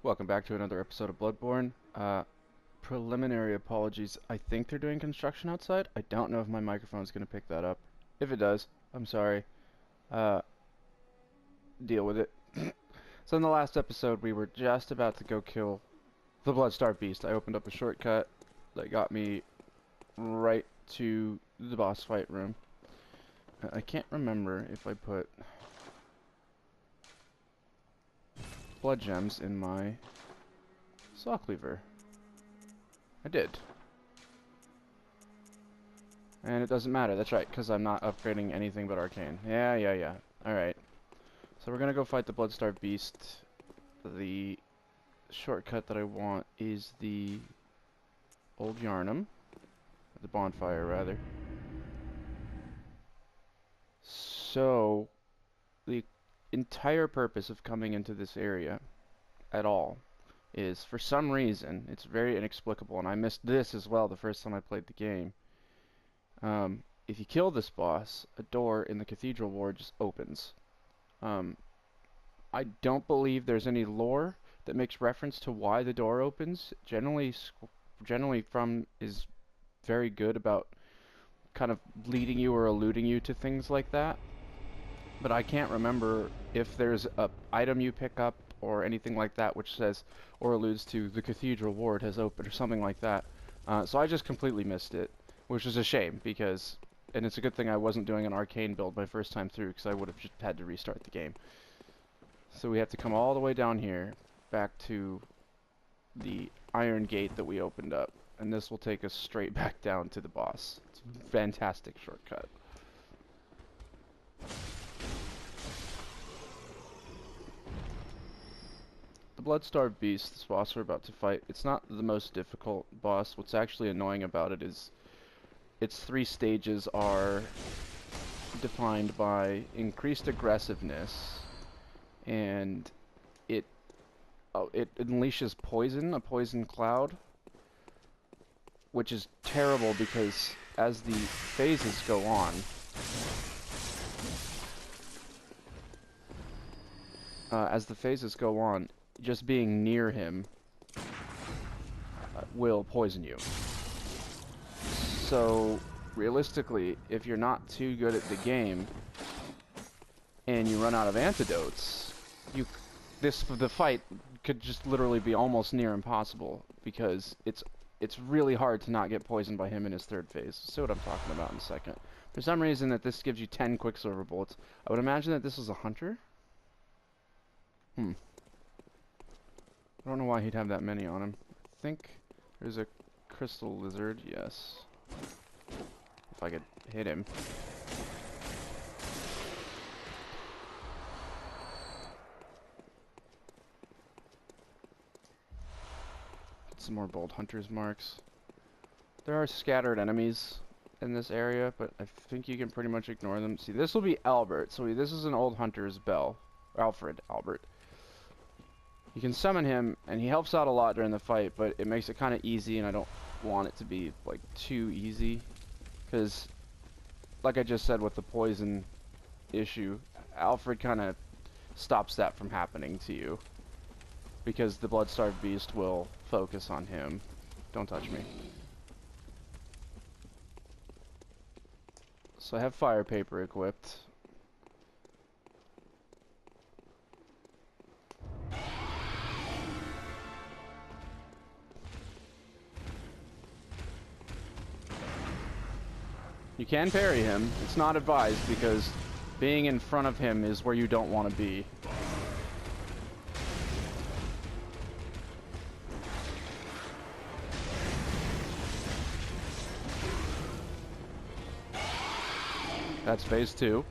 Welcome back to another episode of Bloodborne. Preliminary apologies. I think they're doing construction outside. I don't know if my microphone's going to pick that up. If it does, I'm sorry. Uh, Deal with it. So in the last episode, we were just about to go kill the Bloodstarved Beast. I opened up a shortcut that got me right to the boss fight room. I can't remember if I put blood gems in my saw cleaver. I did. And it doesn't matter, that's right, because I'm not upgrading anything but arcane. Yeah. Alright. So we're gonna go fight the Bloodstarved Beast. The shortcut that I want is the Old Yarnum. The bonfire, rather. So, the entire purpose of coming into this area at all is, for some reason, it's very inexplicable, and I missed this as well the first time I played the game. If you kill this boss, a door in the Cathedral Ward just opens. I don't believe there's any lore that makes reference to why the door opens. Generally From is very good about kind of leading you or alluding you to things like that. But I can't remember if there's a item you pick up or anything like that which says or alludes to the Cathedral Ward has opened or something like that. So I just completely missed it, which is a shame because, and it's a good thing I wasn't doing an arcane build my first time through because I would have just had to restart the game. So we have to come all the way down here back to the iron gate that we opened up, and this will take us straight back down to the boss. It's a fantastic shortcut. The Bloodstarved Beast, this boss we're about to fight, it's not the most difficult boss. What's actually annoying about it is its 3 stages are defined by increased aggressiveness, and it unleashes poison, a poison cloud, which is terrible because as the phases go on, just being near him will poison you. So, realistically, if you're not too good at the game and you run out of antidotes, the fight could just literally be almost near impossible because it's really hard to not get poisoned by him in his 3rd phase. See what I'm talking about in a second. For some reason that this gives you 10 Quicksilver bullets. I would imagine that this is a hunter. I don't know why he'd have that many on him. I think there's a crystal lizard, yes. If I could hit him. Get some more bold hunter's marks. There are scattered enemies in this area, but I think you can pretty much ignore them. See, this will be Albert. So this is an old hunter's bell. Alfred Albert. You can summon him, and he helps out a lot during the fight, but it makes it kind of easy, and I don't want it to be, like, too easy. Because, like I just said with the poison issue, Alfred kind of stops that from happening to you. Because the Bloodstarved Beast will focus on him. Don't touch me. So I have fire paper equipped. You can parry him. It's not advised because being in front of him is where you don't want to be. That's phase 2.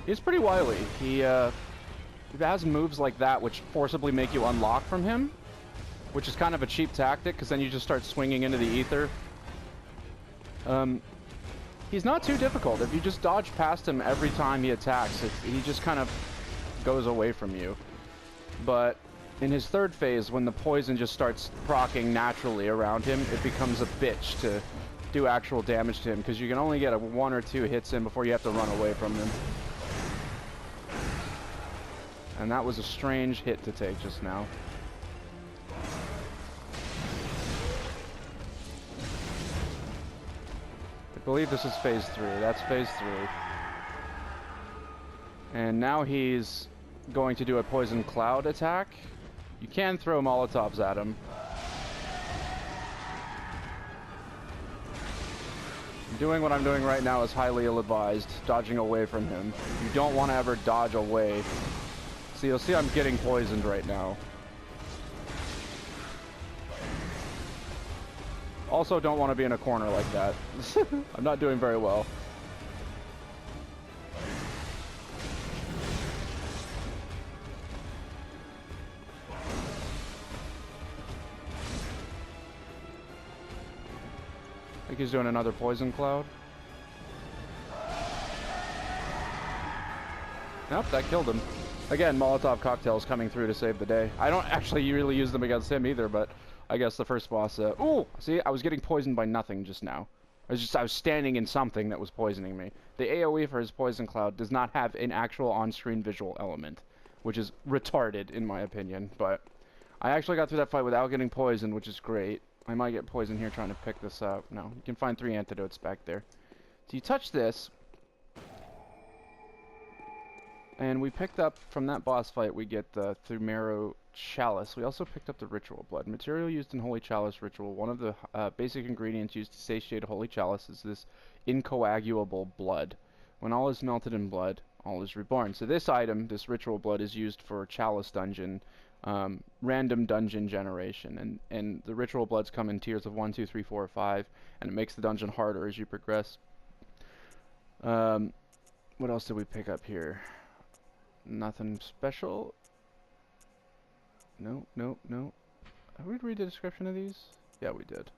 He's pretty wily. He has moves like that which forcibly make you unlock from him, which is kind of a cheap tactic because then you just start swinging into the ether He's not too difficult. If you just dodge past him every time he attacks, he just kind of goes away from you. But in his third phase, when the poison just starts proccing naturally around him, it becomes a bitch to do actual damage to him, because you can only get 1 or 2 hits in before you have to run away from him. And that was a strange hit to take just now. I believe this is phase 3. That's phase 3. And now he's going to do a poison cloud attack. You can throw Molotovs at him. Doing what I'm doing right now is highly ill-advised, dodging away from him. You don't want to ever dodge away. So you'll see I'm getting poisoned right now. Also don't want to be in a corner like that. I'm not doing very well. I think he's doing another poison cloud. Nope, that killed him. Again, Molotov cocktails coming through to save the day. I don't actually really use them against him either, but I guess the first boss... ooh! See, I was getting poisoned by nothing just now. I was standing in something that was poisoning me. The AoE for his poison cloud does not have an actual on-screen visual element, which is retarded in my opinion, but I actually got through that fight without getting poisoned, which is great. I might get poisoned here trying to pick this up. No, you can find 3 antidotes back there. So you touch this, and we picked up, from that boss fight, we get the Thumero Chalice. We also picked up the Ritual Blood. Material used in Holy Chalice Ritual. One of the basic ingredients used to satiate a Holy Chalice is this incoagulable blood. When all is melted in blood, all is reborn. So this item, this Ritual Blood, is used for Chalice Dungeon, random dungeon generation. And the Ritual Bloods come in tiers of 1, 2, 3, 4, 5, and it makes the dungeon harder as you progress. What else did we pick up here? Nothing special. No. Did we read the description of these? Yeah, we did.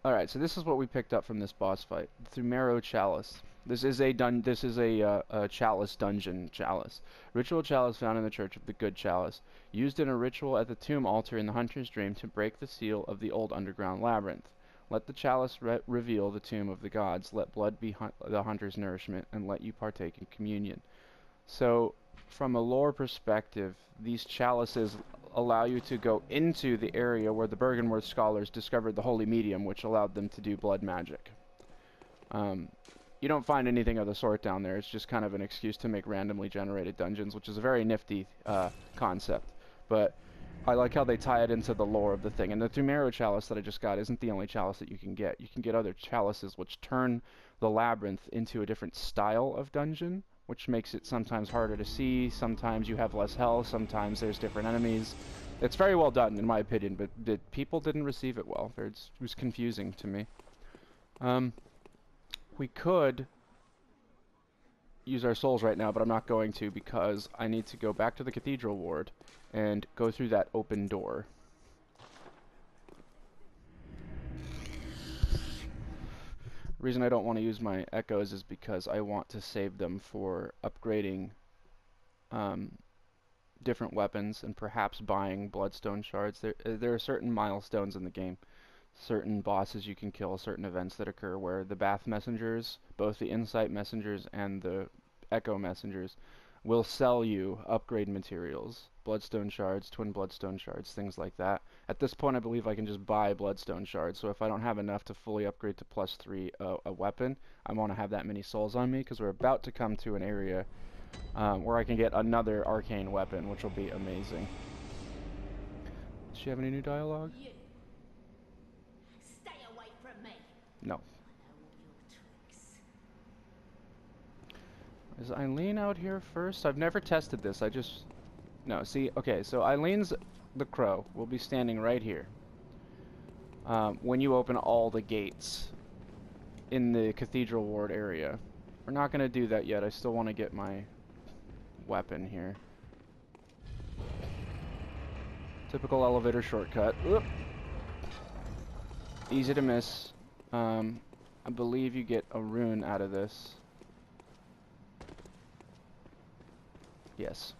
Alright, so this is what we picked up from this boss fight. Thumero Chalice. This is a chalice dungeon chalice. Ritual chalice found in the Church of the Good Chalice. Used in a ritual at the tomb altar in the Hunter's Dream to break the seal of the old underground labyrinth. Let the chalice reveal the tomb of the gods. Let blood be the hunter's nourishment, and let you partake in communion. So, from a lore perspective, these chalices allow you to go into the area where the Bergenworth scholars discovered the holy medium, which allowed them to do blood magic. You don't find anything of the sort down there. It's just kind of an excuse to make randomly generated dungeons, which is a very nifty concept. But I like how they tie it into the lore of the thing. And the Thumero Chalice that I just got isn't the only chalice that you can get. You can get other chalices which turn the labyrinth into a different style of dungeon, which makes it sometimes harder to see, sometimes you have less health, sometimes there's different enemies. It's very well done, in my opinion, but people didn't receive it well. It was confusing to me. We could use our souls right now, but I'm not going to because I need to go back to the Cathedral Ward and go through that open door. The reason I don't want to use my echoes is because I want to save them for upgrading different weapons and perhaps buying bloodstone shards. There are certain milestones in the game, certain bosses you can kill, certain events that occur where the Bath messengers, both the Insight messengers and the Echo messengers, will sell you upgrade materials, bloodstone shards, twin bloodstone shards, things like that. At this point I believe I can just buy bloodstone shards, so if I don't have enough to fully upgrade to +3 a weapon, I want to have that many souls on me, because we're about to come to an area where I can get another arcane weapon, which will be amazing. Does she have any new dialogue? You. Stay away from me. No. Is Eileen out here first? I've never tested this. No, see, okay, so Eileen's the crow. Will be standing right here. When you open all the gates in the Cathedral Ward area. We're not going to do that yet. I still want to get my weapon here. Typical elevator shortcut. Oop. Easy to miss. I believe you get a rune out of this. Yes.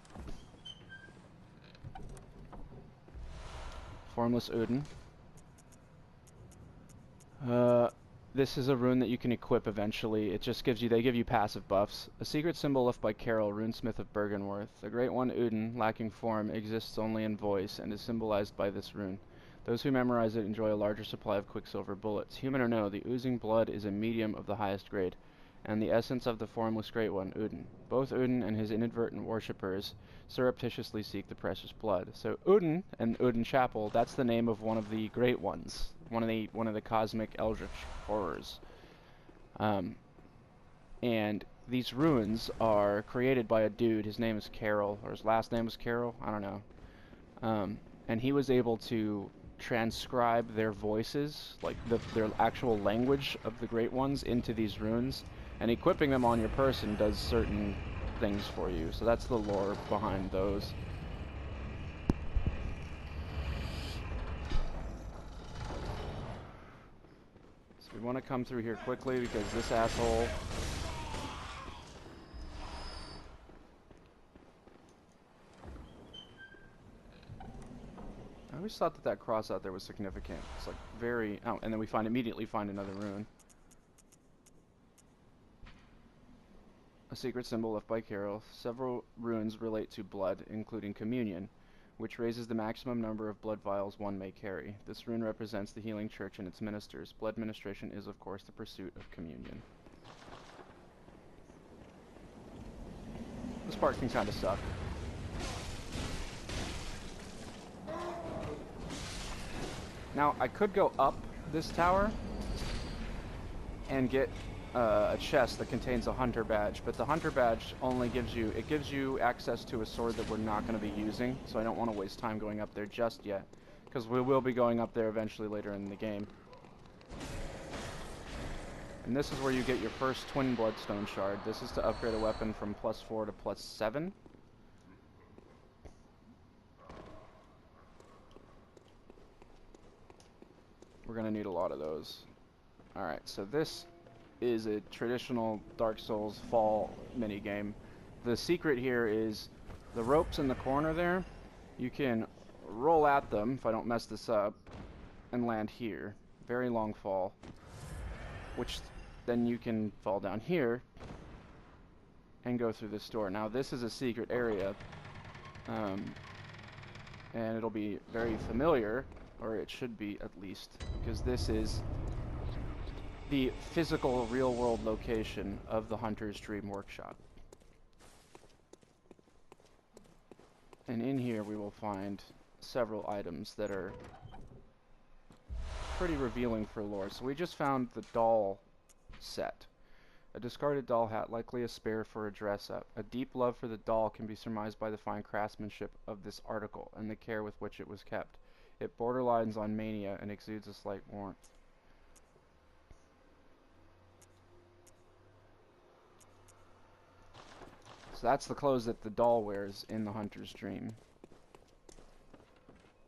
Formless Odin. This is a rune that you can equip eventually. It just gives you, they give you passive buffs. A secret symbol left by Carol, runesmith of Bergenworth. The Great One Odin, lacking form, exists only in voice and is symbolized by this rune. Those who memorize it enjoy a larger supply of quicksilver bullets. Human or no, the oozing blood is a medium of the highest grade, and the essence of the formless Great One, Odin. Both Odin and his inadvertent worshippers surreptitiously seek the precious blood. So Odin and Odin Chapel, that's the name of one of the Great Ones, one of the cosmic eldritch horrors. And these runes are created by a dude. His name is Carol, or his last name was Carol. I don't know. And he was able to transcribe their voices, like their actual language of the Great Ones, into these runes, and equipping them on your person does certain things for you. So that's the lore behind those. So we want to come through here quickly because this asshole... I always thought that that cross out there was significant. It's like very... Oh, and then we immediately find another rune. A secret symbol left by Carol. Several runes relate to blood, including communion, which raises the maximum number of blood vials one may carry. This rune represents the healing church and its ministers. Blood ministration is, of course, the pursuit of communion. This part can kind of suck. Now, I could go up this tower and get a chest that contains a hunter badge, but the hunter badge only gives you access to a sword that we're not going to be using, so I don't want to waste time going up there just yet, because we will be going up there eventually later in the game. And this is where you get your first twin bloodstone shard. This is to upgrade a weapon from +4 to +7. We're going to need a lot of those. Alright, so this is a traditional Dark Souls fall minigame. The secret here is the ropes in the corner there. You can roll at them, if I don't mess this up, and land here. Very long fall. Which then you can fall down here and go through this door. Now this is a secret area, and it'll be very familiar, or it should be at least, because this is the physical real-world location of the Hunter's Dream Workshop. And in here we will find several items that are pretty revealing for lore. So we just found the doll set. A discarded doll hat, likely a spare for a dress-up. A deep love for the doll can be surmised by the fine craftsmanship of this article and the care with which it was kept. It borderlines on mania and exudes a slight warmth. So that's the clothes that the doll wears in the Hunter's Dream.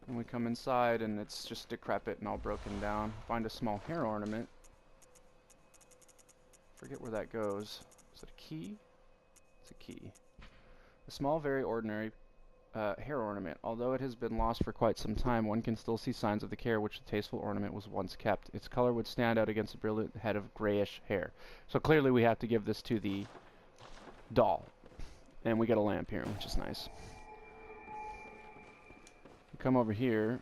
And we come inside and it's just decrepit and all broken down. Find a small hair ornament. Forget where that goes. Is it a key? It's a key. A small, very ordinary hair ornament. Although it has been lost for quite some time, one can still see signs of the care which the tasteful ornament was once kept. Its color would stand out against a brilliant head of grayish hair. So clearly we have to give this to the doll. And we get a lamp here, which is nice. We come over here,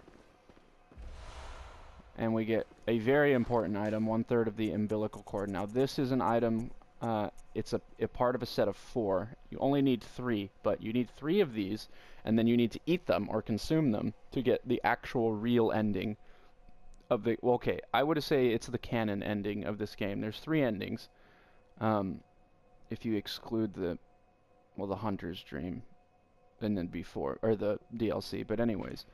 and we get a very important item, 1/3 of the umbilical cord. Now this is an item, it's a part of a set of 4. You only need 3, but you need 3 of these, and then you need to eat them or consume them to get the actual real ending of the, well, okay, I would say it's the canon ending of this game. There's 3 endings, if you exclude the Hunter's Dream, and then before, or the DLC, but anyways.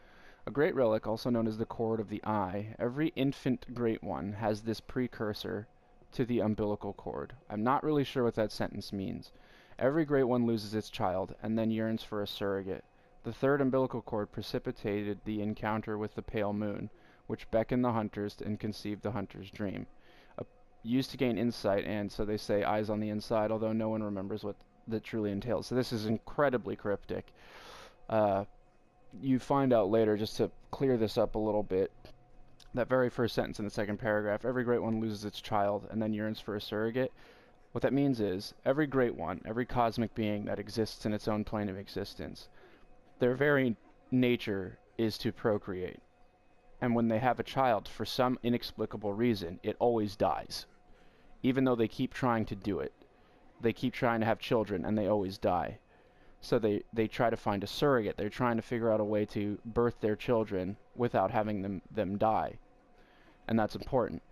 A great relic, also known as the Cord of the Eye. Every infant Great One has this precursor to the umbilical cord. I'm not really sure what that sentence means. Every Great One loses its child, and then yearns for a surrogate. The third umbilical cord precipitated the encounter with the pale moon, which beckon the hunters and conceive the hunter's dream. Used to gain insight, and so they say eyes on the inside, although no one remembers what that truly entails. So this is incredibly cryptic. You find out later, just to clear this up a little bit, that very first sentence in the second paragraph, every great one loses its child and then yearns for a surrogate. What that means is, every great one, every cosmic being that exists in its own plane of existence, their very nature is to procreate. And when they have a child, for some inexplicable reason, it always dies. Even though they keep trying to do it. They keep trying to have children, and they always die. So they try to find a surrogate. They're trying to figure out a way to birth their children without having them die. And that's important.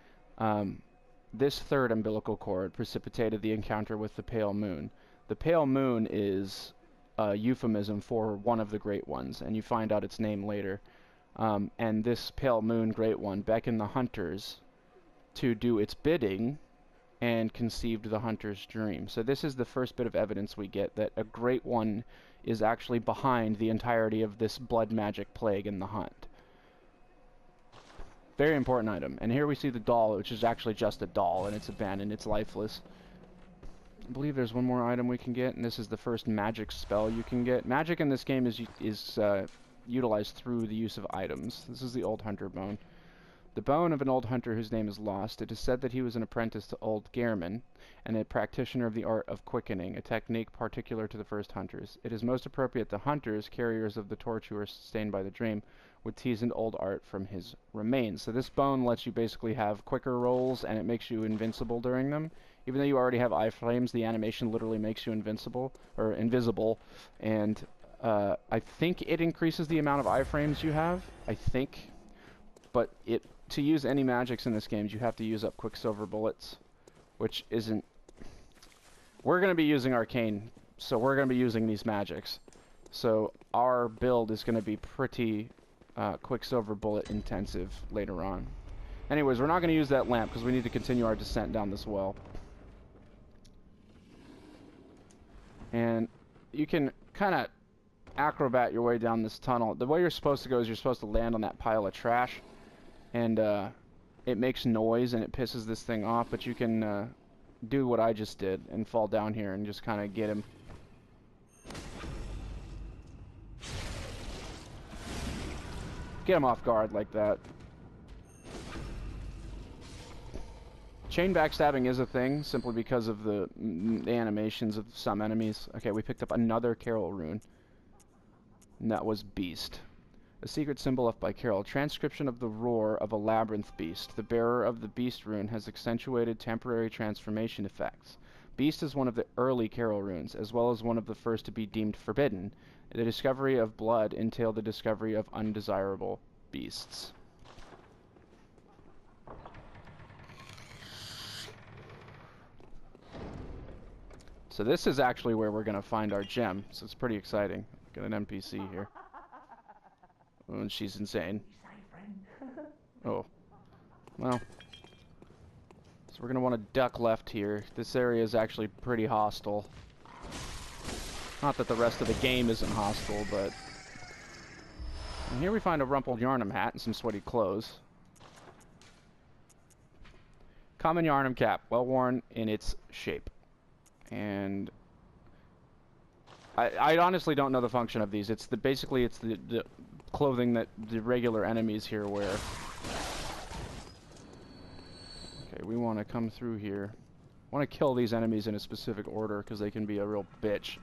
This third umbilical cord precipitated the encounter with the pale moon. The pale moon is a euphemism for one of the great ones, and you find out its name later. And this pale moon great one beckoned the hunters to do its bidding and conceived the hunter's dream. So this is the first bit of evidence we get that a great one is actually behind the entirety of this blood magic plague in the hunt. Very important item. And here we see the doll, which is actually just a doll, and it's abandoned, it's lifeless. I believe there's one more item we can get, and this is the first magic spell you can get. Magic in this game is utilized through the use of items. This is the old hunter bone. The bone of an old hunter whose name is lost. It is said that he was an apprentice to old Gehrman, and a practitioner of the art of quickening, a technique particular to the first hunters. It is most appropriate to hunters, carriers of the torch who are sustained by the dream, with teased old art from his remains. So this bone lets you basically have quicker rolls, and it makes you invincible during them. Even though you already have iframes, the animation literally makes you invisible, and I think it increases the amount of iframes you have, I think. But to use any magics in this game, you have to use up Quicksilver bullets, which isn't... We're going to be using Arcane, so we're going to be using these magics. So our build is going to be pretty Quicksilver bullet intensive later on. Anyways, we're not going to use that lamp because we need to continue our descent down this well. And you can kind of acrobat your way down this tunnel. The way you're supposed to go is you're supposed to land on that pile of trash. And it makes noise and it pisses this thing off, but you can do what I just did and fall down here and just kind of get him. Get him off guard like that. Chain backstabbing is a thing, simply because of the animations of some enemies. Okay, we picked up another Carol rune. And that was Beast. A secret symbol left by Carol. Transcription of the roar of a labyrinth beast. The bearer of the beast rune has accentuated temporary transformation effects. Beast is one of the early Carol runes, as well as one of the first to be deemed forbidden. The discovery of blood entailed the discovery of undesirable beasts. So this is actually where we're going to find our gem, so it's pretty exciting. Got an NPC here. Oh, and she's insane. Oh. Well. So we're going to want to duck left here. This area is actually pretty hostile. Not that the rest of the game isn't hostile, but... And here we find a rumpled Yarnum hat and some sweaty clothes. Common Yarnum cap, well worn in its shape. And... I honestly don't know the function of these. It's basically it's the clothing that the regular enemies here wear. Okay, we want to come through here. Want to kill these enemies in a specific order because they can be a real bitch.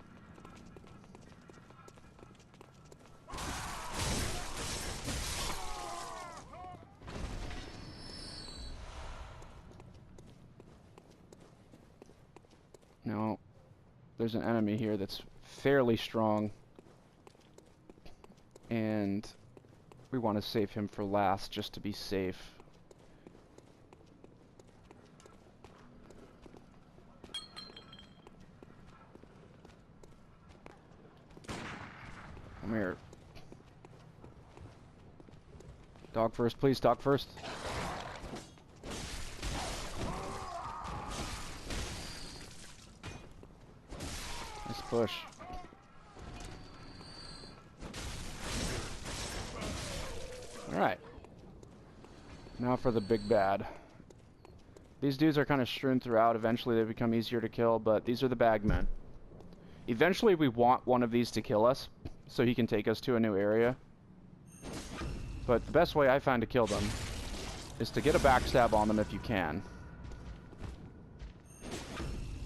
Now, there's an enemy here that's fairly strong, and we want to save him for last just to be safe. Come here. Dog first, please. Dog first. Nice push. Alright. Now for the big bad. These dudes are kind of strewn throughout. Eventually they become easier to kill, but these are the bagmen. Eventually we want one of these to kill us, so he can take us to a new area. But the best way I find to kill them is to get a backstab on them if you can.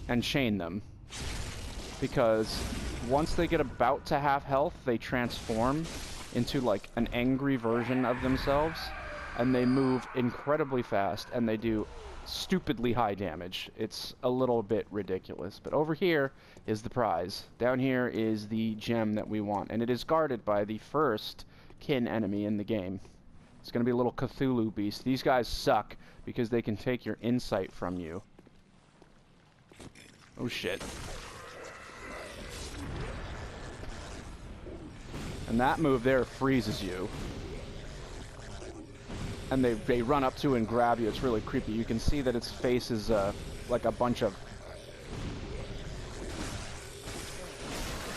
And chain them. Because once they get about to half health, they transform into like an angry version of themselves. And they move incredibly fast, and they do stupidly high damage. It's a little bit ridiculous. But over here is the prize. Down here is the gem that we want. And it is guarded by the first kin enemy in the game. It's going to be a little Cthulhu beast. These guys suck because they can take your insight from you. Oh shit. And that move there freezes you. And they run up to and grab you. It's really creepy. You can see that its face is like a bunch of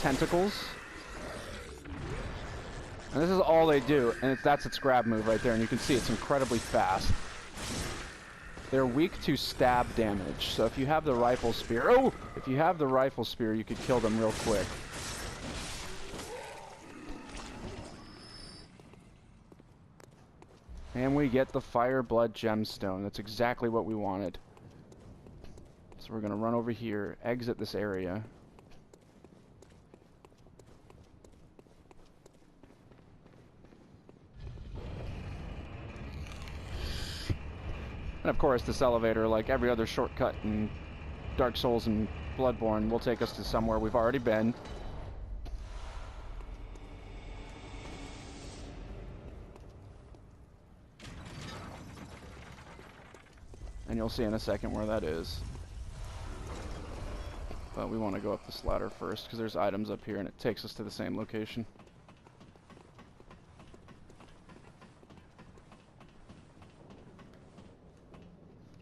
tentacles. And this is all they do, and that's its grab move right there, and you can see it's incredibly fast. They're weak to stab damage, so if you have the rifle spear... Oh! If you have the rifle spear, you could kill them real quick. And we get the Fire Blood Gemstone. That's exactly what we wanted. So we're gonna run over here, exit this area. And of course, this elevator, like every other shortcut in Dark Souls and Bloodborne, will take us to somewhere we've already been. And you'll see in a second where that is. But we want to go up this ladder first, because there's items up here, and it takes us to the same location.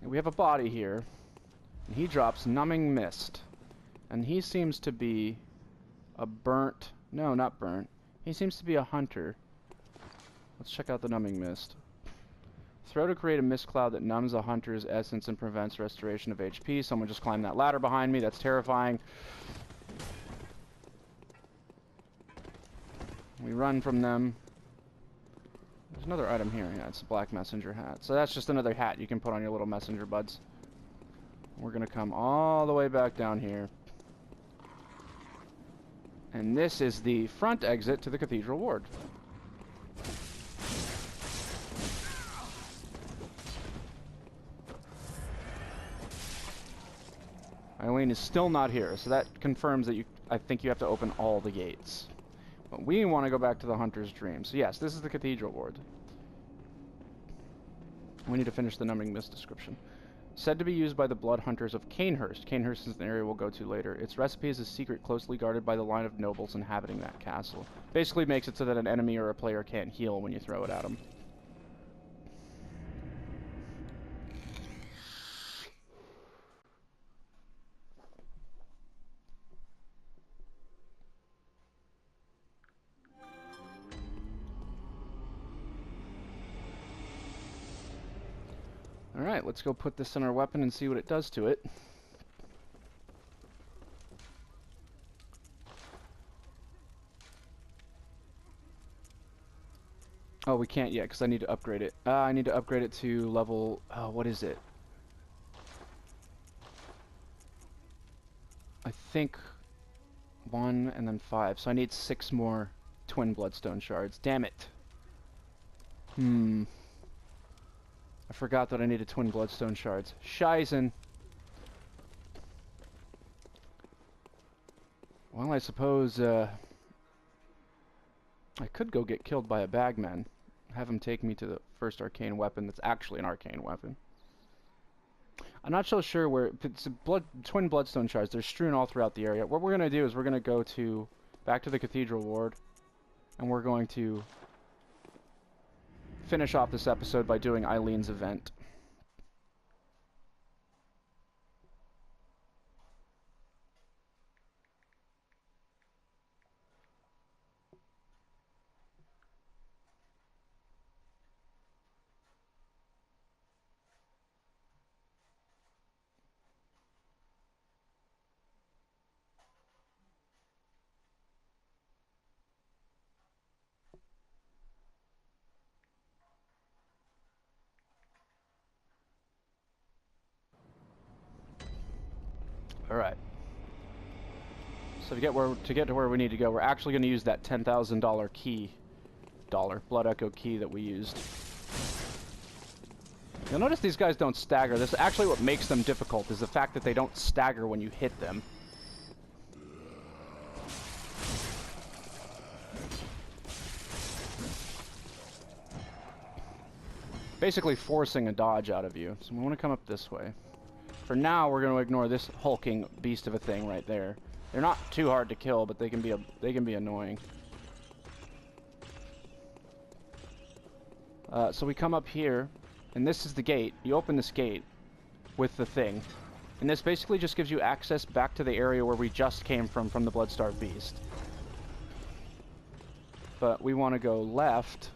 We have a body here, and he drops Numbing Mist, and he seems to be a burnt... No, not burnt. He seems to be a hunter. Let's check out the Numbing Mist. Throw to create a mist cloud that numbs a hunter's essence and prevents restoration of HP. Someone just climbed that ladder behind me. That's terrifying. We run from them. There's another item here. Yeah, it's a black messenger hat. So that's just another hat you can put on your little messenger buds. We're going to come all the way back down here. And this is the front exit to the Cathedral Ward. Eileen is still not here, so that confirms that I think you have to open all the gates. But we want to go back to the Hunter's Dream. So yes, this is the Cathedral Ward. We need to finish the Numbing Mist description. Said to be used by the Blood Hunters of Canehurst. Canehurst is an area we'll go to later. Its recipe is a secret closely guarded by the line of nobles inhabiting that castle. Basically makes it so that an enemy or a player can't heal when you throw it at them. Alright, let's go put this in our weapon and see what it does to it. Oh, we can't yet because I need to upgrade it. I need to upgrade it to level... what is it? I think 1 and then 5. So I need 6 more twin bloodstone shards. Damn it. I forgot that I needed twin bloodstone shards. Shizen. Well, I suppose, I could go get killed by a bagman. Have him take me to the first arcane weapon that's actually an arcane weapon. I'm not so sure where... It's twin bloodstone shards. They're strewn all throughout the area. What we're going to do is we're going to go back to the Cathedral Ward, and we're going to finish off this episode by doing Eileen's event. Alright. So to get to where we need to go, we're actually going to use that $10,000 key. Blood Echo key that we used. You'll notice these guys don't stagger. This is actually what makes them difficult, is the fact that they don't stagger when you hit them. Basically forcing a dodge out of you. So we want to come up this way. For now, we're going to ignore this hulking beast of a thing right there. They're not too hard to kill, but they can be annoying. So we come up here, and this is the gate. You open this gate with the thing, and this basically just gives you access back to the area where we just came from the Bloodstarved Beast. But we want to go left.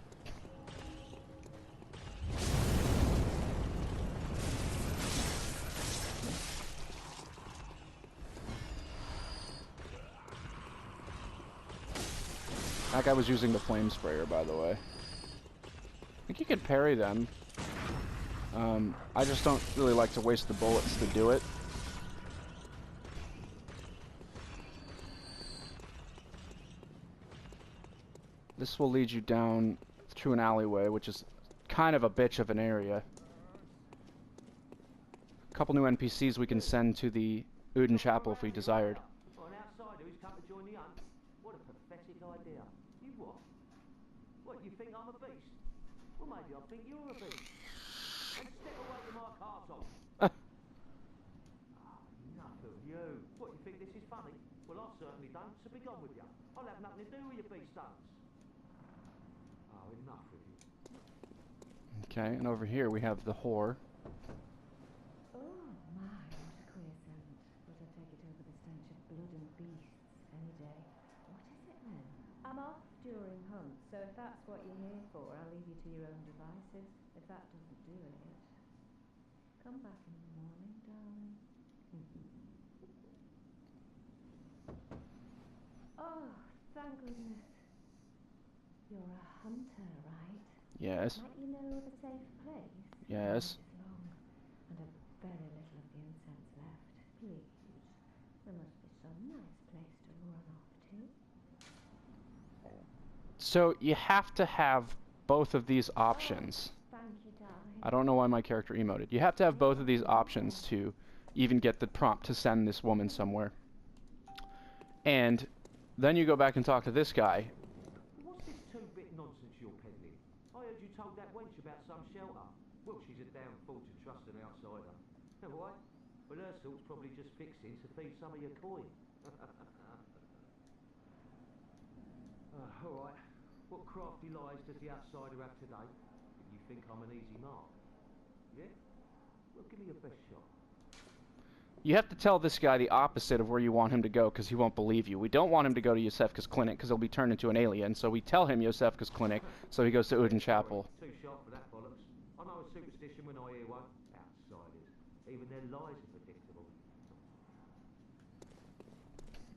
That guy was using the flame sprayer, by the way. I think you could parry them. I just don't really like to waste the bullets to do it. This will lead you down through an alleyway, which is kind of a bitch of an area. A couple new NPCs we can send to the Odins Chapel if we desired. An outsider who's come to join the hunt? What a pathetic idea. You what? What, you think I'm a beast? Well, maybe I think you're a beast. And step away from my castle. Enough of you. What, you think this is funny? Well, I certainly don't, so be gone with you. I'll have nothing to do with your beast stunts. Oh, enough of you. Okay, and over here we have the whore. Oh, my, what a queer scent. But I take it over the stench of blood and beasts any day. What is it then? I'm off during hunt, so if that's what you're here for, I'll leave you to your own devices. If that doesn't do it, come back in the morning, darling. Oh, thank goodness. You're a hunter, right? Yes. Might you know of a safe place? Yes. It's long, and a very little of the incense left. Please, there must be some nice place to run off to. So you have to have both of these options. Thank you, darling. I don't know why my character emoted. You have to have both of these options to even get the prompt to send this woman somewhere. And then you go back and talk to this guy. What's this two-bit nonsense you're peddling? I heard you told that wench about some shelter. Well, she's a damn fool to trust an outsider. Know why? Well, her sort's probably just fixing to feed some of your coin. All right. What crafty lies does the outsider have today? You think I'm an easy mark? Yeah? Well, give me your best shot. You have to tell this guy the opposite of where you want him to go because he won't believe you. We don't want him to go to Yosefka's clinic because he'll be turned into an alien, so we tell him Yosefka's clinic, so he goes to Odins Chapel. Too sharp for that bollocks. I know a superstition when I hear one. Outsiders. Even their lies are predictable.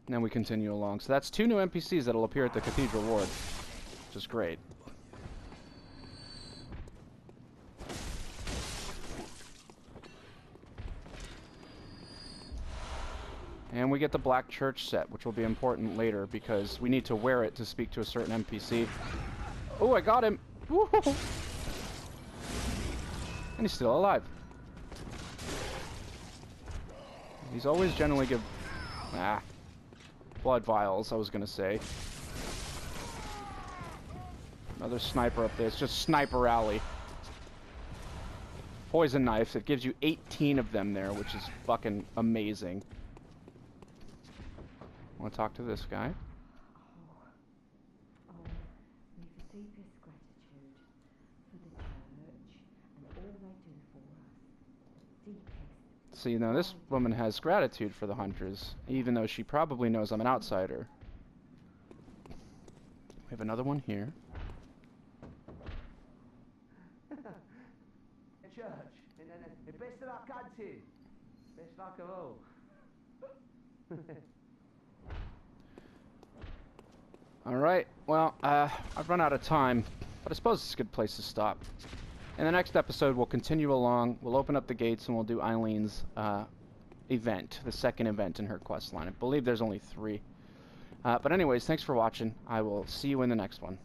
And then we continue along. So that's 2 new NPCs that'll appear at the Cathedral Ward, which is great. And we get the Black Church set, which will be important later because we need to wear it to speak to a certain NPC. Oh, I got him! Woohoo! And he's still alive. He's always generally give... blood vials, I was gonna say. Another sniper up there. It's just Sniper Alley. Poison knives. It gives you 18 of them there, which is fucking amazing. I want to talk to this guy. Oh, we've the deepest gratitude for the church and all they do for us. The deepest. See, now this woman has gratitude for the hunters, even though she probably knows I'm an outsider. We have another one here. Church. And best of luck hunting. Best luck of all. Alright, well, I've run out of time, but I suppose it's a good place to stop. In the next episode, we'll continue along, we'll open up the gates, and we'll do Eileen's event, the second event in her quest line. I believe there's only 3. But anyways, thanks for watching. I will see you in the next one.